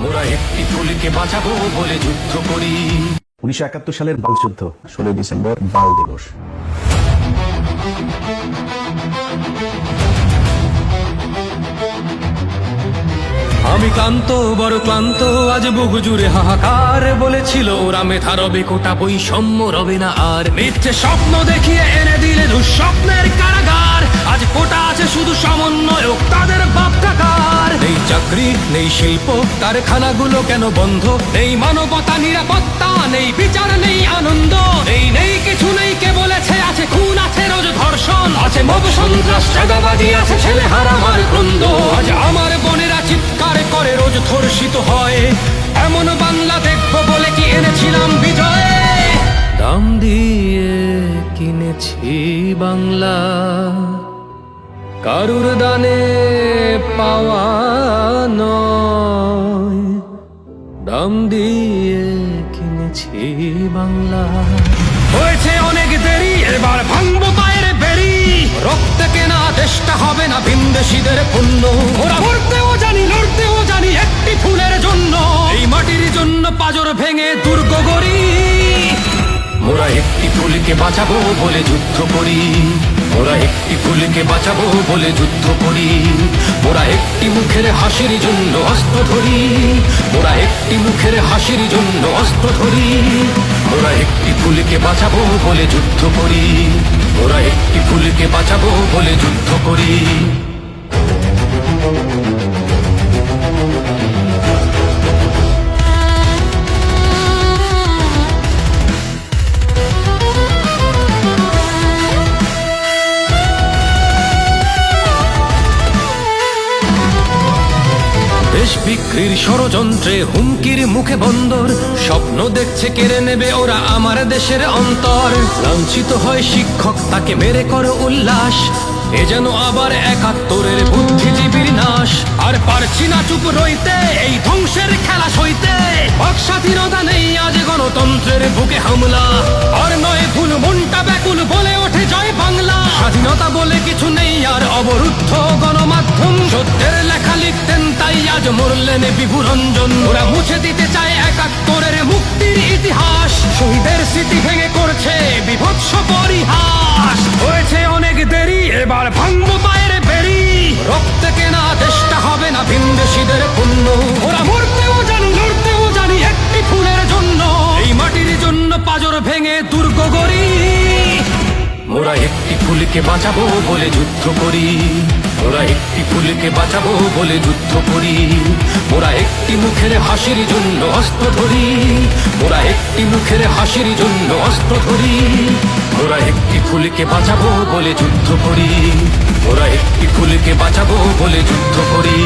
মোরা একটি ফুলকে বাঁচাবো বলে যুদ্ধ করি। 1971 সালের বাল যুদ্ধ, 16 ডিসেম্বর বাল দিবস। আমি ক্লান্ত, বড় ক্লান্ত, আজ বুক জুড়ে হাহাকার। বলেছিল ওরা মেধা রবে, কোটা বৈষম্য রবে না আর। মিথ্যে স্বপ্ন দেখিয়ে এনে দিলে দুঃস্বপ্নের কারাগার। আজ কোটা আছে শুধু সমন্বয়ক, তাদের বাপ কাকার। নেই চাকরি, নেই শিল্প, কারখানাগুলো কেন বন্ধ? নেই মানবতা, নিরাপত্তা, নেই বিচার, নেই আনন্দ। নেই কিছু নেই, কে বলেছে আছে খুন, আছে রোজ ধর্ষণ, আছে মব সন্ত্রাস, চাঁদাবাজি, আছে ছেলে হারামার ক্রন্দ। আজ আমার বোনেরা চিৎকার করে রোজ ধর্ষিত হয়। এমন বাংলা দেখবো বলে কি এনেছিলাম বিজয়। দাম দিয়ে কিনেছি বাংলা, কারুর দানে পাওয়া নয়। দাম দিয়ে কিনেছি বাংলা। হয়েছে অনেক দেরি, এবার ভাঙবো পায়ের বেরি। রক্তে কেনা দেশটা হবে না ভিনদেশীদের পণ্য। ওরা মরতেও জানি, লড়তেও জানি একটি ফুলের জন্য। এই মাটির জন্য পাজর ভেঙে দুর্গ গড়ি। মোরা একটি ফুলকে বাঁচাবো বলে যুদ্ধ করি। মোরা একটি ফুলকে বাঁচাবো বলে যুদ্ধ করি। মোরা একটি মুখের হাসির জন্য অস্ত্র ধরি। মোরা একটি মুখের হাসির জন্য অস্ত্র ধরি। মোরা একটি ফুলকে বাঁচাবো বলে যুদ্ধ করি। মোরা একটি ফুলকে বাঁচাবো বলে যুদ্ধ করি। দেশ বিক্রির ষড়যন্ত্রে হুমকির মুখে বন্দর। স্বপ্ন দেখছে কেড়ে নেবে ওরা আমার দেশের অন্তর। লাঞ্ছিত হয় শিক্ষক, তাকে মেরে করো উল্লাস। এ যেন আবার 71-এর বুদ্ধিজীবীর নাশ। আর পারছি না চুপ রইতে, এই ধ্বংসের খেলা সইতে। বাক স্বাধীনতা নেই, আজ গণতন্ত্রের বুকে হামলা। আর নয় ভুল, মনটা ব্যাকুল, বলে ওঠে জয় বাংলা। স্বাধীনতা বলে কিছু নেই আর, অবরুদ্ধ গণমাধ্যম। সত্যের লেখা লিখতেন তাই আজ মরলেন বিভুরঞ্জন। ওরা মুছে দিতে চায় 71-এর মুক্তির ইতিহাস। শহীদের স্মৃতি ভেঙে করছে বিভৎস পরিহাস। হয়েছে অনেক দেরি, এবার ভাঙবো পায়ের বেরি। রক্তে কেনা দেশটা হবে না ভিনদেশীদের পণ্য। ওরা মরতেও জানি, লড়তেও জানি একটি ফুলের জন্য। এই মাটির জন্য পাজর ভেঙে দুর্গ গড়ি। মোরা একটি ফুলকে বাঁচাবো বলে যুদ্ধ করি। মোরা একটি ফুলকে বাঁচাবো বলে যুদ্ধ করি। মোরা একটি মুখের হাসির জন্য অস্ত্র ধরি। মোরা একটি মুখের হাসির জন্য অস্ত্র ধরি। মোরা একটি ফুলকে বাঁচাবো বলে যুদ্ধ করি। মোরা একটি ফুলকে বাঁচাবো বলে যুদ্ধ করি।